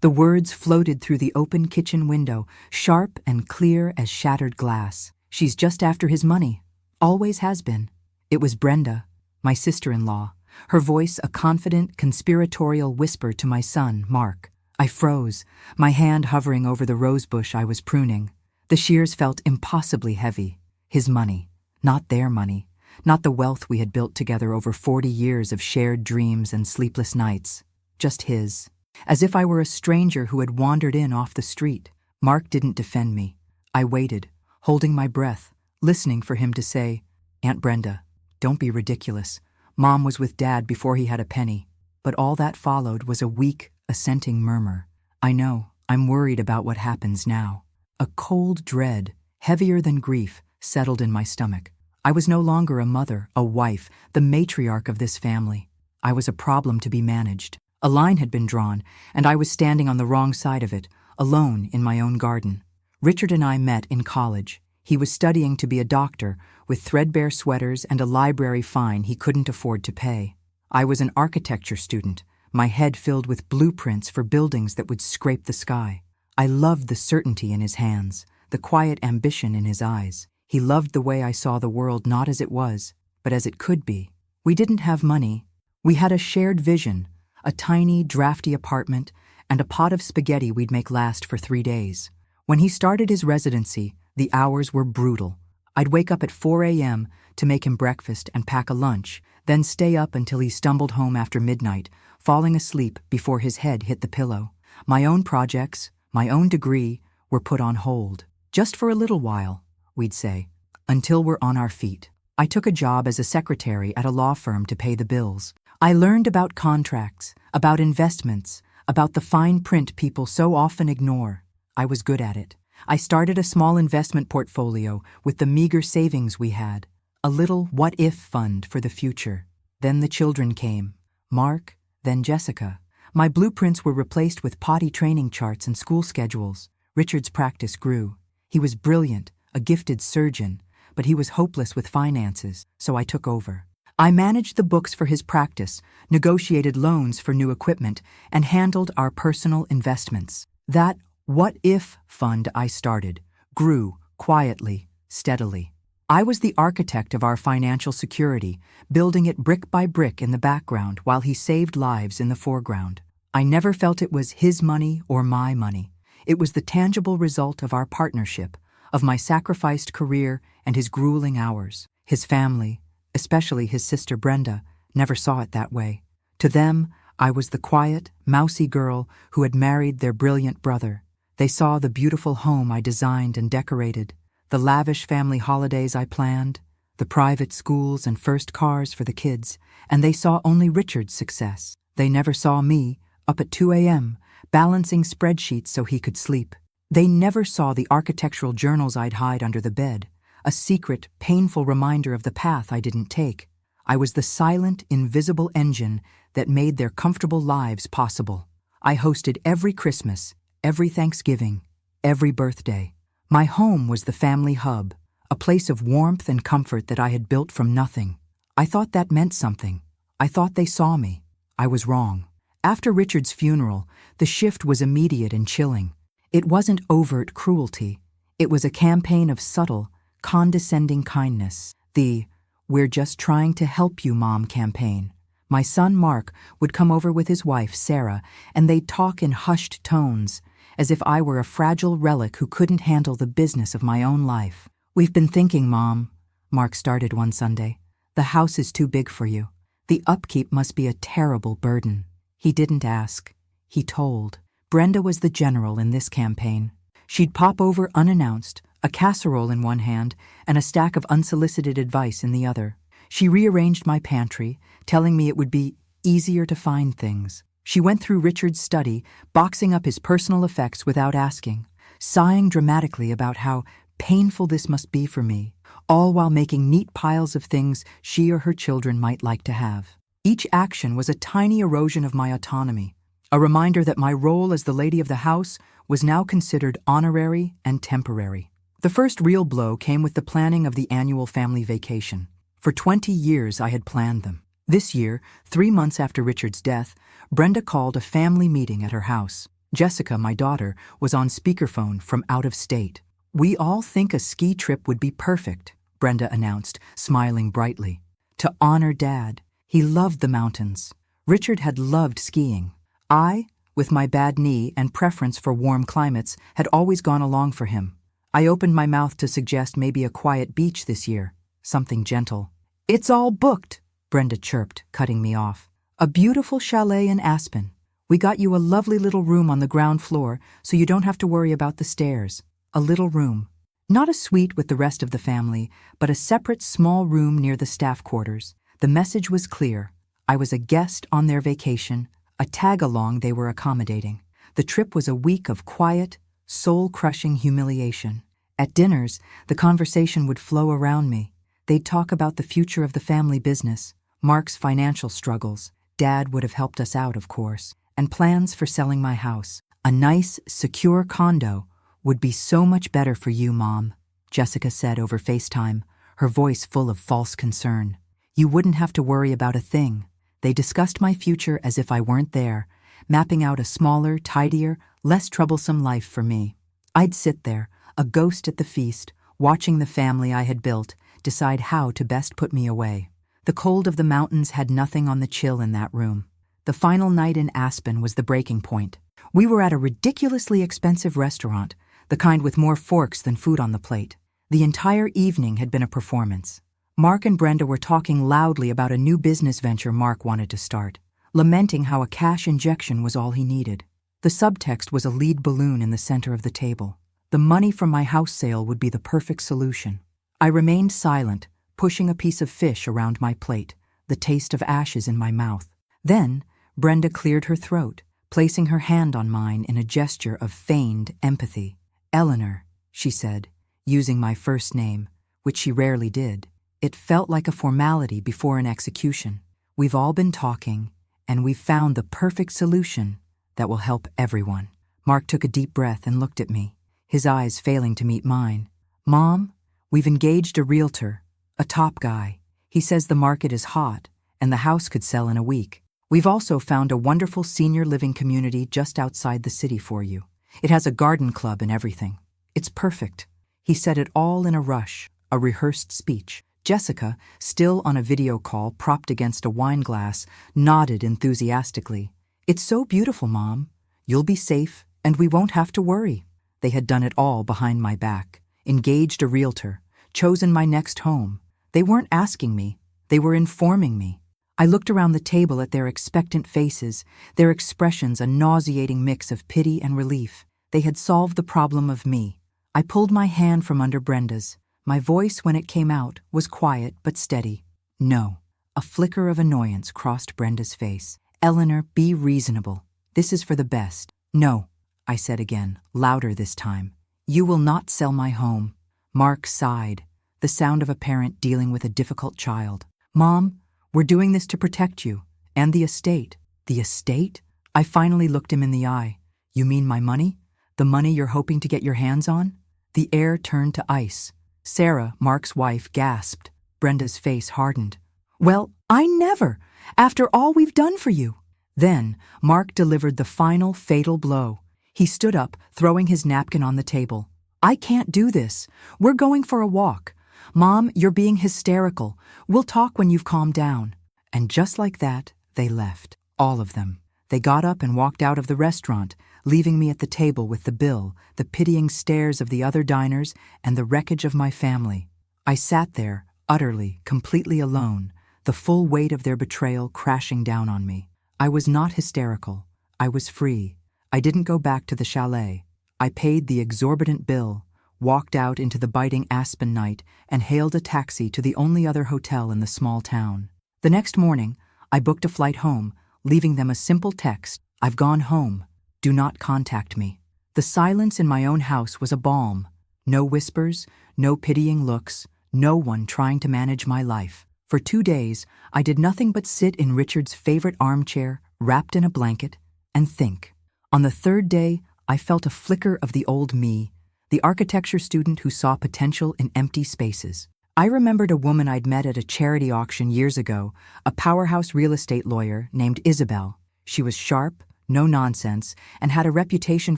The words floated through the open kitchen window, sharp and clear as shattered glass. She's just after his money. Always has been. It was Brenda, my sister-in-law, her voice a confident, conspiratorial whisper to my son, Mark. I froze, my hand hovering over the rosebush I was pruning. The shears felt impossibly heavy. His money, not their money, not the wealth we had built together over 40 years of shared dreams and sleepless nights. Just his. As if I were a stranger who had wandered in off the street. Mark didn't defend me. I waited, holding my breath, listening for him to say, "Aunt Brenda, don't be ridiculous. Mom was with Dad before he had a penny." But all that followed was a weak, assenting murmur. I know, I'm worried about what happens now. A cold dread, heavier than grief, settled in my stomach. I was no longer a mother, a wife, the matriarch of this family. I was a problem to be managed. A line had been drawn, and I was standing on the wrong side of it, alone in my own garden. Richard and I met in college. He was studying to be a doctor, with threadbare sweaters and a library fine he couldn't afford to pay. I was an architecture student, my head filled with blueprints for buildings that would scrape the sky. I loved the certainty in his hands, the quiet ambition in his eyes. He loved the way I saw the world not as it was, but as it could be. We didn't have money. We had a shared vision, a tiny, drafty apartment, and a pot of spaghetti we'd make last for 3 days. When he started his residency, the hours were brutal. I'd wake up at 4 a.m. to make him breakfast and pack a lunch, then stay up until he stumbled home after midnight, falling asleep before his head hit the pillow. My own projects, my own degree, were put on hold. Just for a little while, we'd say, until we're on our feet. I took a job as a secretary at a law firm to pay the bills. I learned about contracts, about investments, about the fine print people so often ignore. I was good at it. I started a small investment portfolio with the meager savings we had, a little what-if fund for the future. Then the children came. Mark, then Jessica. My blueprints were replaced with potty training charts and school schedules. Richard's practice grew. He was brilliant, a gifted surgeon, but he was hopeless with finances, so I took over. I managed the books for his practice, negotiated loans for new equipment, and handled our personal investments. That what-if fund I started grew quietly, steadily. I was the architect of our financial security, building it brick by brick in the background while he saved lives in the foreground. I never felt it was his money or my money. It was the tangible result of our partnership, of my sacrificed career and his grueling hours. His family, especially his sister Brenda, never saw it that way. To them, I was the quiet, mousy girl who had married their brilliant brother. They saw the beautiful home I designed and decorated, the lavish family holidays I planned, the private schools and first cars for the kids, and they saw only Richard's success. They never saw me, up at 2 a.m., balancing spreadsheets so he could sleep. They never saw the architectural journals I'd hide under the bed, a secret, painful reminder of the path I didn't take. I was the silent, invisible engine that made their comfortable lives possible. I hosted every Christmas, every Thanksgiving, every birthday. My home was the family hub, a place of warmth and comfort that I had built from nothing. I thought that meant something. I thought they saw me. I was wrong. After Richard's funeral, the shift was immediate and chilling. It wasn't overt cruelty. It was a campaign of subtle, condescending kindness. The "we're just trying to help you, Mom" campaign. My son Mark would come over with his wife, Sarah, and they'd talk in hushed tones, as if I were a fragile relic who couldn't handle the business of my own life. "We've been thinking, Mom," Mark started one Sunday. "The house is too big for you. The upkeep must be a terrible burden." He didn't ask. He told. Brenda was the general in this campaign. She'd pop over unannounced, a casserole in one hand and a stack of unsolicited advice in the other. She rearranged my pantry, telling me it would be easier to find things. She went through Richard's study, boxing up his personal effects without asking, sighing dramatically about how painful this must be for me, all while making neat piles of things she or her children might like to have. Each action was a tiny erosion of my autonomy, a reminder that my role as the lady of the house was now considered honorary and temporary. The first real blow came with the planning of the annual family vacation. For 20 years I had planned them. This year, 3 months after Richard's death, Brenda called a family meeting at her house. Jessica, my daughter, was on speakerphone from out of state. "We all think a ski trip would be perfect," Brenda announced, smiling brightly. "To honor Dad. He loved the mountains. Richard had loved skiing. I, with my bad knee and preference for warm climates, had always gone along for him. I opened my mouth to suggest maybe a quiet beach this year, something gentle. "It's all booked," Brenda chirped, cutting me off. "A beautiful chalet in Aspen. We got you a lovely little room on the ground floor so you don't have to worry about the stairs. A little room. Not a suite with the rest of the family, but a separate small room near the staff quarters. The message was clear. I was a guest on their vacation, a tag-along they were accommodating. The trip was a week of quiet, soul-crushing humiliation. At dinners, the conversation would flow around me. They'd talk about the future of the family business, Mark's financial struggles. Dad would have helped us out, of course, and plans for selling my house. "A nice, secure condo would be so much better for you, Mom," Jessica said over FaceTime, her voice full of false concern. "You wouldn't have to worry about a thing." They discussed my future as if I weren't there, mapping out a smaller, tidier, less troublesome life for me. I'd sit there, a ghost at the feast, watching the family I had built decide how to best put me away. The cold of the mountains had nothing on the chill in that room. The final night in Aspen was the breaking point. We were at a ridiculously expensive restaurant, the kind with more forks than food on the plate. The entire evening had been a performance. Mark and Brenda were talking loudly about a new business venture Mark wanted to start, lamenting how a cash injection was all he needed. The subtext was a lead balloon in the center of the table. The money from my house sale would be the perfect solution. I remained silent, pushing a piece of fish around my plate, the taste of ashes in my mouth. Then, Brenda cleared her throat, placing her hand on mine in a gesture of feigned empathy. "Eleanor," she said, using my first name, which she rarely did. It felt like a formality before an execution. "We've all been talking, and we've found the perfect solution that will help everyone." Mark took a deep breath and looked at me, his eyes failing to meet mine. "Mom, we've engaged a realtor, a top guy. He says the market is hot, and the house could sell in a week. We've also found a wonderful senior living community just outside the city for you. It has a garden club and everything. It's perfect." He said it all in a rush, a rehearsed speech. Jessica, still on a video call propped against a wine glass, nodded enthusiastically. "It's so beautiful, Mom. You'll be safe, and we won't have to worry." They had done it all behind my back. Engaged a realtor, chosen my next home. They weren't asking me, they were informing me. I looked around the table at their expectant faces, their expressions a nauseating mix of pity and relief. They had solved the problem of me. I pulled my hand from under Brenda's. My voice, when it came out, was quiet but steady. "No." A flicker of annoyance crossed Brenda's face. "Eleanor, be reasonable. This is for the best." "No," I said again, louder this time. "You will not sell my home." Mark sighed, the sound of a parent dealing with a difficult child. "Mom, we're doing this to protect you, and the estate." "The estate?" I finally looked him in the eye. "You mean my money? The money you're hoping to get your hands on?" The air turned to ice. Sarah, Mark's wife, gasped. Brenda's face hardened. "Well, I never! After all we've done for you!" Then, Mark delivered the final fatal blow. He stood up, throwing his napkin on the table. "I can't do this. We're going for a walk. Mom, you're being hysterical. We'll talk when you've calmed down." And just like that, they left. All of them. They got up and walked out of the restaurant, leaving me at the table with the bill, the pitying stares of the other diners, and the wreckage of my family. I sat there, utterly, completely alone, the full weight of their betrayal crashing down on me. I was not hysterical. I was free. I didn't go back to the chalet. I paid the exorbitant bill, walked out into the biting Aspen night, and hailed a taxi to the only other hotel in the small town. The next morning, I booked a flight home, leaving them a simple text: "I've gone home. Do not contact me." The silence in my own house was a balm. No whispers, no pitying looks, no one trying to manage my life. For 2 days, I did nothing but sit in Richard's favorite armchair, wrapped in a blanket, and think. On the 3rd day, I felt a flicker of the old me, the architecture student who saw potential in empty spaces. I remembered a woman I'd met at a charity auction years ago, a powerhouse real estate lawyer named Isabel. She was sharp, no nonsense, and had a reputation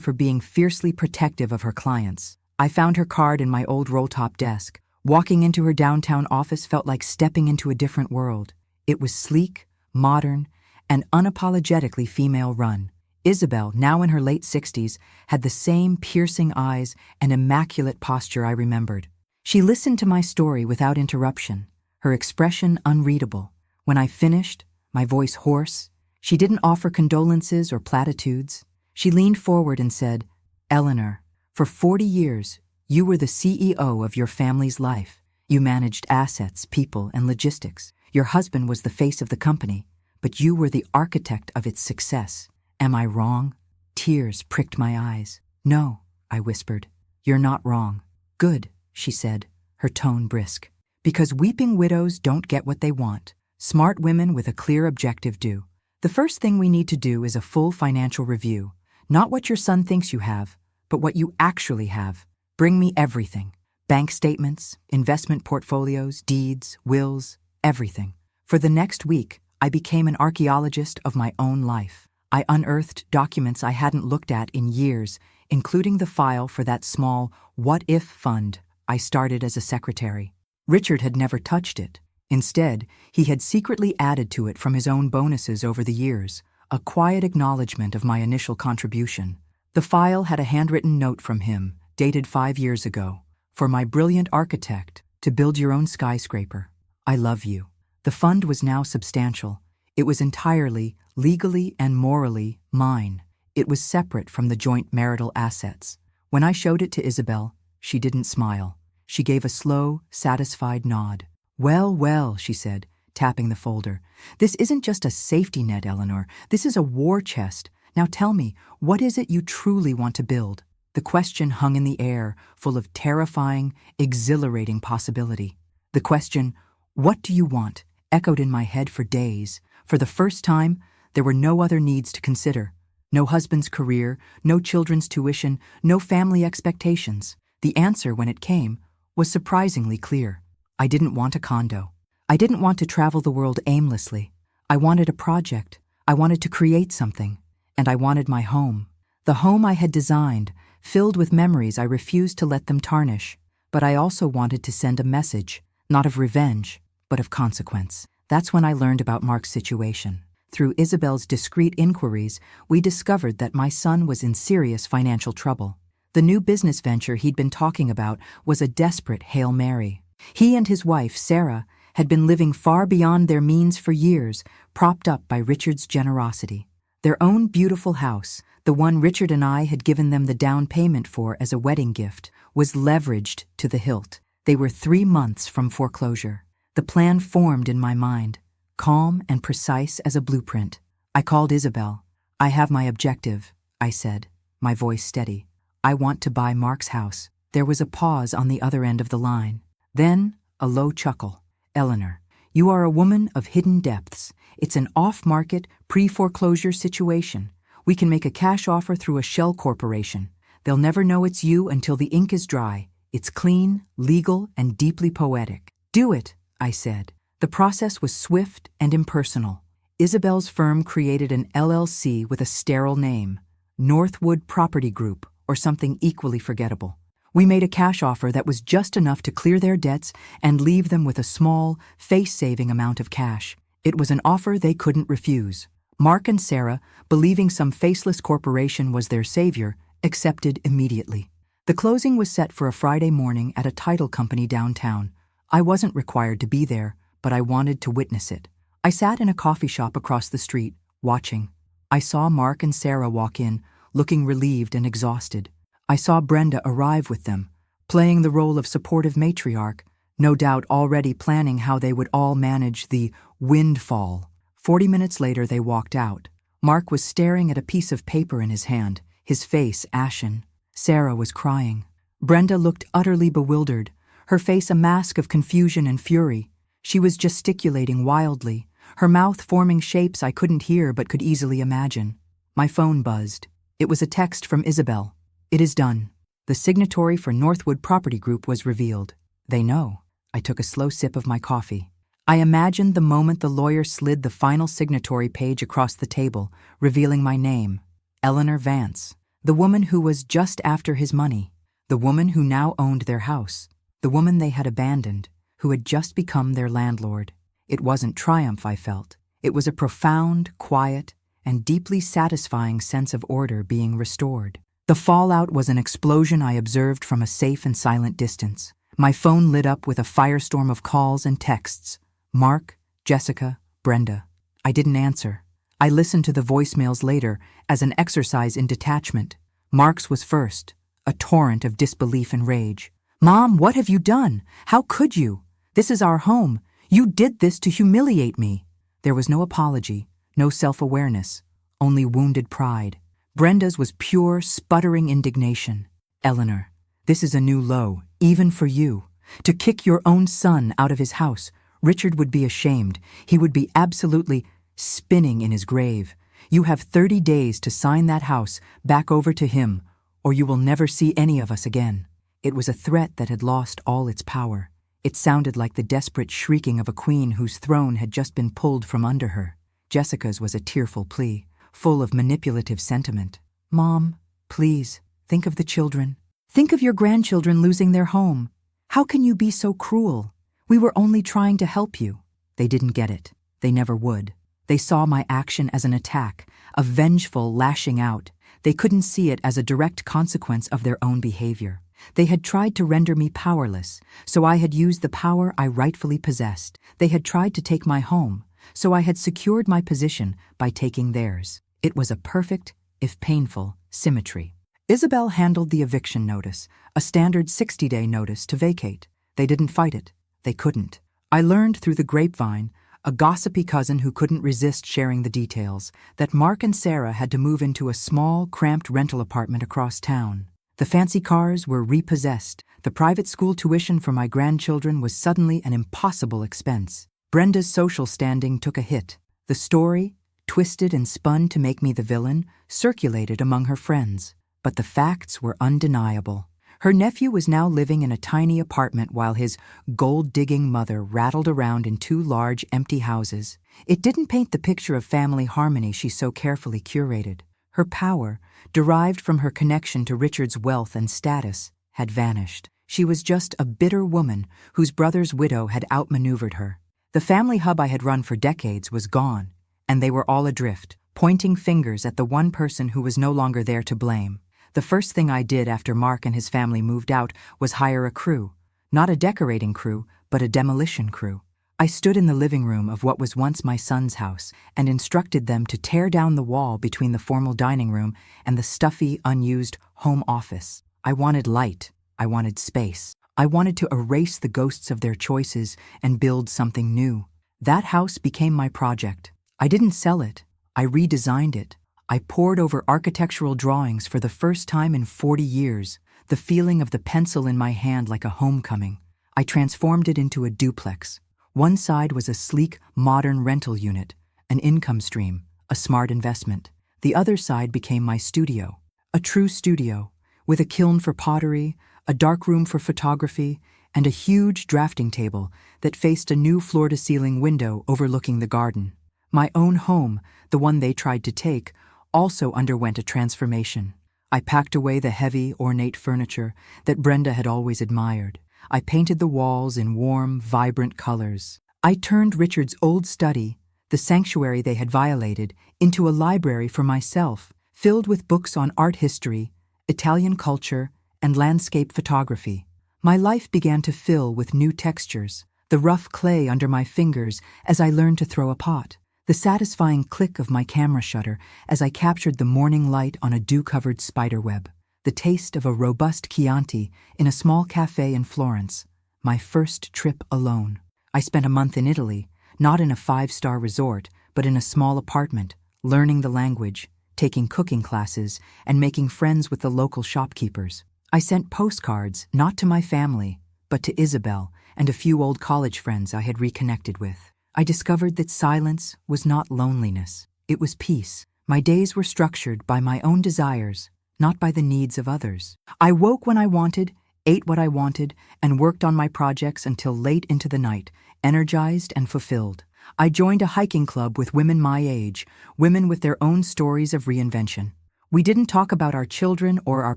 for being fiercely protective of her clients. I found her card in my old roll-top desk. Walking into her downtown office felt like stepping into a different world. It was sleek, modern, and unapologetically female-run. Isabel, now in her late 60s, had the same piercing eyes and immaculate posture I remembered. She listened to my story without interruption, her expression unreadable. When I finished, my voice hoarse, she didn't offer condolences or platitudes. She leaned forward and said, "Eleanor, for 40 years, you were the CEO of your family's life. You managed assets, people, and logistics. Your husband was the face of the company, but you were the architect of its success. Am I wrong?" Tears pricked my eyes. "No," I whispered. "You're not wrong." "Good," she said, her tone brisk. "Because weeping widows don't get what they want. Smart women with a clear objective do. The first thing we need to do is a full financial review. Not what your son thinks you have, but what you actually have. Bring me everything. Bank statements, investment portfolios, deeds, wills, everything." For the next week, I became an archaeologist of my own life. I unearthed documents I hadn't looked at in years, including the file for that small what-if fund I started as a secretary. Richard had never touched it. Instead, he had secretly added to it from his own bonuses over the years, a quiet acknowledgement of my initial contribution. The file had a handwritten note from him, dated 5 years ago. "For my brilliant architect, to build your own skyscraper. I love you." The fund was now substantial. It was entirely, legally and morally, mine. It was separate from the joint marital assets. When I showed it to Isabel, she didn't smile. She gave a slow, satisfied nod. "Well, well," she said, tapping the folder. "This isn't just a safety net, Eleanor. This is a war chest. Now tell me, what is it you truly want to build?" The question hung in the air, full of terrifying, exhilarating possibility. The question, "What do you want?" echoed in my head for days. For the first time, there were no other needs to consider. No husband's career, no children's tuition, no family expectations. The answer, when it came, was surprisingly clear. I didn't want a condo. I didn't want to travel the world aimlessly. I wanted a project. I wanted to create something. And I wanted my home. The home I had designed, filled with memories I refused to let them tarnish. But I also wanted to send a message, not of revenge, but of consequence. That's when I learned about Mark's situation. Through Isabel's discreet inquiries, we discovered that my son was in serious financial trouble. The new business venture he'd been talking about was a desperate Hail Mary. He and his wife, Sarah, had been living far beyond their means for years, propped up by Richard's generosity. Their own beautiful house, the one Richard and I had given them the down payment for as a wedding gift, was leveraged to the hilt. They were 3 months from foreclosure. The plan formed in my mind, calm and precise as a blueprint. I called Isabel. "I have my objective," I said, my voice steady. "I want to buy Mark's house." There was a pause on the other end of the line. Then a low chuckle. "Eleanor, you are a woman of hidden depths. It's an off-market, pre-foreclosure situation. We can make a cash offer through a shell corporation. They'll never know it's you until the ink is dry. It's clean, legal, and deeply poetic." "Do it," I said. The process was swift and impersonal. Isabel's firm created an LLC with a sterile name, Northwood Property Group, or something equally forgettable. We made a cash offer that was just enough to clear their debts and leave them with a small, face-saving amount of cash. It was an offer they couldn't refuse. Mark and Sarah, believing some faceless corporation was their savior, accepted immediately. The closing was set for a Friday morning at a title company downtown. I wasn't required to be there, but I wanted to witness it. I sat in a coffee shop across the street, watching. I saw Mark and Sarah walk in, looking relieved and exhausted. I saw Brenda arrive with them, playing the role of supportive matriarch, no doubt already planning how they would all manage the windfall. 40 minutes later, they walked out. Mark was staring at a piece of paper in his hand, his face ashen. Sarah was crying. Brenda looked utterly bewildered, her face a mask of confusion and fury. She was gesticulating wildly, her mouth forming shapes I couldn't hear but could easily imagine. My phone buzzed. It was a text from Isabel. "It is done." The signatory for Northwood Property Group was revealed. They know. I took a slow sip of my coffee. I imagined the moment the lawyer slid the final signatory page across the table, revealing my name, Eleanor Vance, the woman who was just after his money, the woman who now owned their house, the woman they had abandoned, who had just become their landlord. It wasn't triumph I felt. It was a profound, quiet, and deeply satisfying sense of order being restored. The fallout was an explosion I observed from a safe and silent distance. My phone lit up with a firestorm of calls and texts. Mark, Jessica, Brenda. I didn't answer. I listened to the voicemails later as an exercise in detachment. Mark's was first, a torrent of disbelief and rage. "Mom, what have you done? How could you? This is our home. You did this to humiliate me." There was no apology, no self-awareness, only wounded pride. Brenda's was pure, sputtering indignation. "Eleanor, this is a new low, even for you. To kick your own son out of his house, Richard would be ashamed. He would be absolutely spinning in his grave. You have 30 days to sign that house back over to him, or you will never see any of us again." It was a threat that had lost all its power. It sounded like the desperate shrieking of a queen whose throne had just been pulled from under her. Jessica's was a tearful plea, full of manipulative sentiment. "Mom, please, think of the children. Think of your grandchildren losing their home. How can you be so cruel? We were only trying to help you." They didn't get it. They never would. They saw my action as an attack, a vengeful lashing out. They couldn't see it as a direct consequence of their own behavior. They had tried to render me powerless, so I had used the power I rightfully possessed. They had tried to take my home, so I had secured my position by taking theirs. It was a perfect, if painful, symmetry. Isabel handled the eviction notice, a standard 60-day notice to vacate. They didn't fight it. They couldn't. I learned through the grapevine, a gossipy cousin who couldn't resist sharing the details, that Mark and Sarah had to move into a small, cramped rental apartment across town. The fancy cars were repossessed. The private school tuition for my grandchildren was suddenly an impossible expense. Brenda's social standing took a hit. The story, twisted and spun to make me the villain, circulated among her friends. But the facts were undeniable. Her nephew was now living in a tiny apartment while his gold-digging mother rattled around in 2 large, empty houses. It didn't paint the picture of family harmony she so carefully curated. Her power, derived from her connection to Richard's wealth and status, had vanished. She was just a bitter woman whose brother's widow had outmaneuvered her. The family hub I had run for decades was gone, and they were all adrift, pointing fingers at the one person who was no longer there to blame. The first thing I did after Mark and his family moved out was hire a crew. Not a decorating crew, but a demolition crew. I stood in the living room of what was once my son's house and instructed them to tear down the wall between the formal dining room and the stuffy, unused home office. I wanted light. I wanted space. I wanted to erase the ghosts of their choices and build something new. That house became my project. I didn't sell it. I redesigned it. I pored over architectural drawings for the first time in 40 years, the feeling of the pencil in my hand like a homecoming. I transformed it into a duplex. One side was a sleek, modern rental unit, an income stream, a smart investment. The other side became my studio, a true studio, with a kiln for pottery, a dark room for photography, and a huge drafting table that faced a new floor-to-ceiling window overlooking the garden. My own home, the one they tried to take, also underwent a transformation. I packed away the heavy, ornate furniture that Brenda had always admired. I painted the walls in warm, vibrant colors. I turned Richard's old study, the sanctuary they had violated, into a library for myself, filled with books on art history, Italian culture, and landscape photography. My life began to fill with new textures, the rough clay under my fingers as I learned to throw a pot, the satisfying click of my camera shutter as I captured the morning light on a dew-covered spiderweb, the taste of a robust Chianti in a small cafe in Florence, my first trip alone. I spent a month in Italy, not in a 5-star resort, but in a small apartment, learning the language, taking cooking classes, and making friends with the local shopkeepers. I sent postcards, not to my family, but to Isabel and a few old college friends I had reconnected with. I discovered that silence was not loneliness. It was peace. My days were structured by my own desires, not by the needs of others. I woke when I wanted, ate what I wanted, and worked on my projects until late into the night, energized and fulfilled. I joined a hiking club with women my age, women with their own stories of reinvention. We didn't talk about our children or our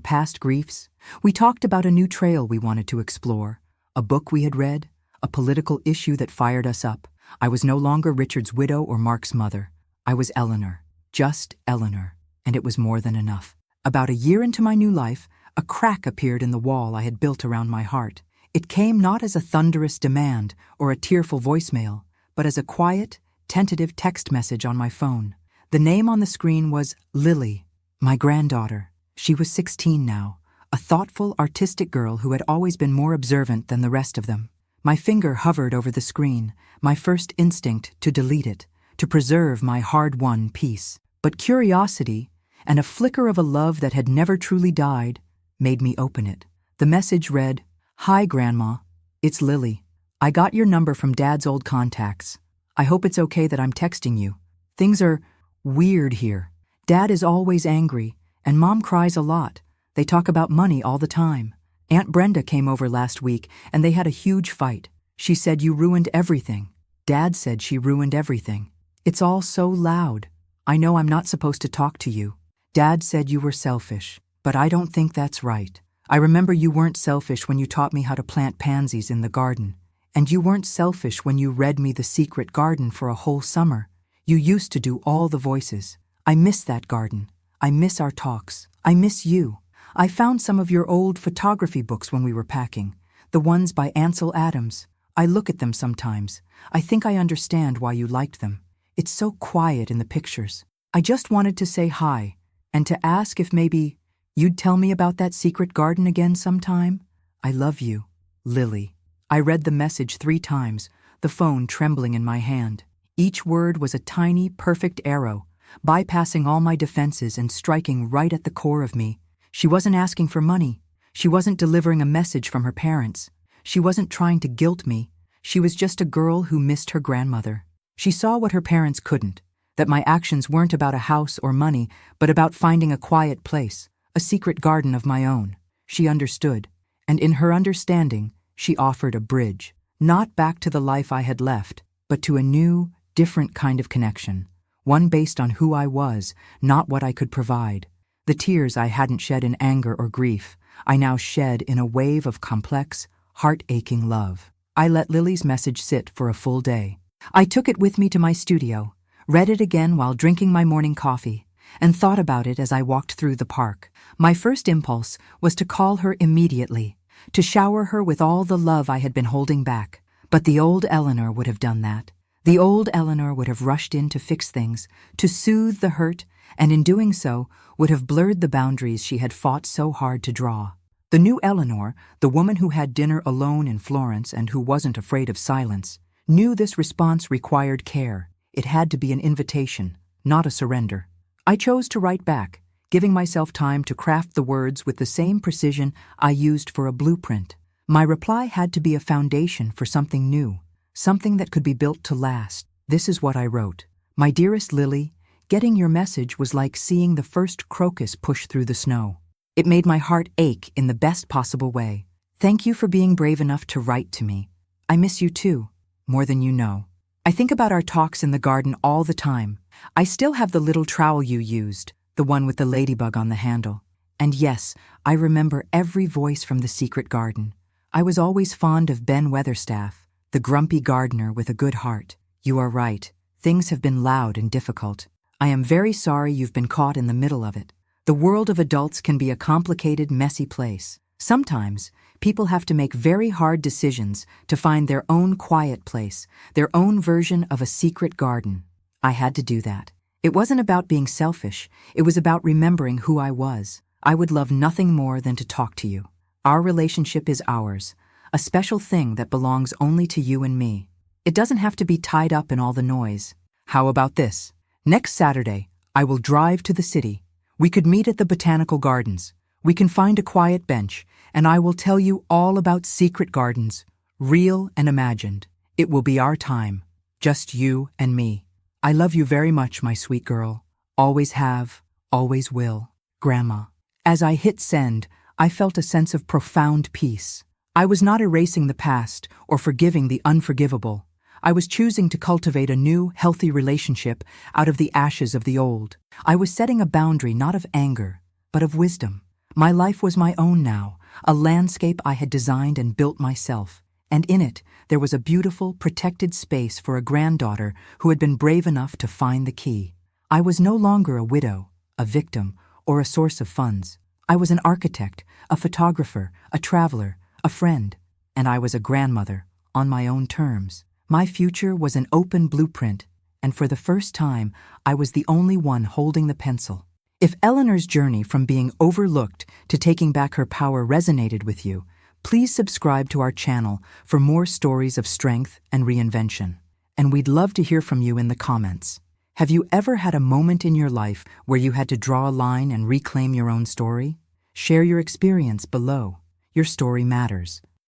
past griefs. We talked about a new trail we wanted to explore, a book we had read, a political issue that fired us up. I was no longer Richard's widow or Mark's mother. I was Eleanor, just Eleanor, and it was more than enough. About a year into my new life, a crack appeared in the wall I had built around my heart. It came not as a thunderous demand or a tearful voicemail, but as a quiet, tentative text message on my phone. The name on the screen was Lily, my granddaughter. She was 16 now, a thoughtful, artistic girl who had always been more observant than the rest of them. My finger hovered over the screen, my first instinct to delete it, to preserve my hard-won peace. But curiosity, and a flicker of a love that had never truly died, made me open it. The message read, "Hi, Grandma. It's Lily. I got your number from Dad's old contacts. I hope it's okay that I'm texting you. Things are weird here. Dad is always angry, and Mom cries a lot. They talk about money all the time. Aunt Brenda came over last week, and they had a huge fight. She said you ruined everything. Dad said she ruined everything. It's all so loud. I know I'm not supposed to talk to you. Dad said you were selfish, but I don't think that's right. I remember you weren't selfish when you taught me how to plant pansies in the garden. And you weren't selfish when you read me The Secret Garden for a whole summer. You used to do all the voices. I miss that garden. I miss our talks. I miss you. I found some of your old photography books when we were packing, the ones by Ansel Adams. I look at them sometimes. I think I understand why you liked them. It's so quiet in the pictures. I just wanted to say hi, and to ask if maybe you'd tell me about that secret garden again sometime. I love you, Lily." I read the message 3 times, the phone trembling in my hand. Each word was a tiny, perfect arrow, bypassing all my defenses and striking right at the core of me. She wasn't asking for money. She wasn't delivering a message from her parents. She wasn't trying to guilt me. She was just a girl who missed her grandmother. She saw what her parents couldn't, that my actions weren't about a house or money, but about finding a quiet place, a secret garden of my own. She understood, and in her understanding, she offered a bridge, not back to the life I had left, but to a new, different kind of connection, one based on who I was, not what I could provide. The tears I hadn't shed in anger or grief, I now shed in a wave of complex, heart-aching love. I let Lily's message sit for a full day. I took it with me to my studio, read it again while drinking my morning coffee, and thought about it as I walked through the park. My first impulse was to call her immediately, to shower her with all the love I had been holding back. But the old Eleanor would have done that. The old Eleanor would have rushed in to fix things, to soothe the hurt, and in doing so, would have blurred the boundaries she had fought so hard to draw. The new Eleanor, the woman who had dinner alone in Florence and who wasn't afraid of silence, knew this response required care. It had to be an invitation, not a surrender. I chose to write back, giving myself time to craft the words with the same precision I used for a blueprint. My reply had to be a foundation for something new, something that could be built to last. This is what I wrote. "My dearest Lily, getting your message was like seeing the first crocus push through the snow. It made my heart ache in the best possible way. Thank you for being brave enough to write to me. I miss you too, more than you know. I think about our talks in the garden all the time. I still have the little trowel you used, the one with the ladybug on the handle. And yes, I remember every voice from the secret garden. I was always fond of Ben Weatherstaff, the grumpy gardener with a good heart. You are right. Things have been loud and difficult. I am very sorry you've been caught in the middle of it. The world of adults can be a complicated, messy place. Sometimes, people have to make very hard decisions to find their own quiet place, their own version of a secret garden. I had to do that. It wasn't about being selfish. It was about remembering who I was. I would love nothing more than to talk to you. Our relationship is ours, a special thing that belongs only to you and me. It doesn't have to be tied up in all the noise. How about this? Next Saturday, I will drive to the city. We could meet at the Botanical Gardens. We can find a quiet bench, and I will tell you all about secret gardens, real and imagined. It will be our time, just you and me. I love you very much, my sweet girl. Always have, always will. Grandma." As I hit send, I felt a sense of profound peace. I was not erasing the past or forgiving the unforgivable. I was choosing to cultivate a new, healthy relationship out of the ashes of the old. I was setting a boundary not of anger, but of wisdom. My life was my own now, a landscape I had designed and built myself. And in it, there was a beautiful, protected space for a granddaughter who had been brave enough to find the key. I was no longer a widow, a victim, or a source of funds. I was an architect, a photographer, a traveler, a friend, and I was a grandmother, on my own terms. My future was an open blueprint, and for the first time, I was the only one holding the pencil. If Eleanor's journey from being overlooked to taking back her power resonated with you, please subscribe to our channel for more stories of strength and reinvention. And we'd love to hear from you in the comments. Have you ever had a moment in your life where you had to draw a line and reclaim your own story? Share your experience below. Your story matters.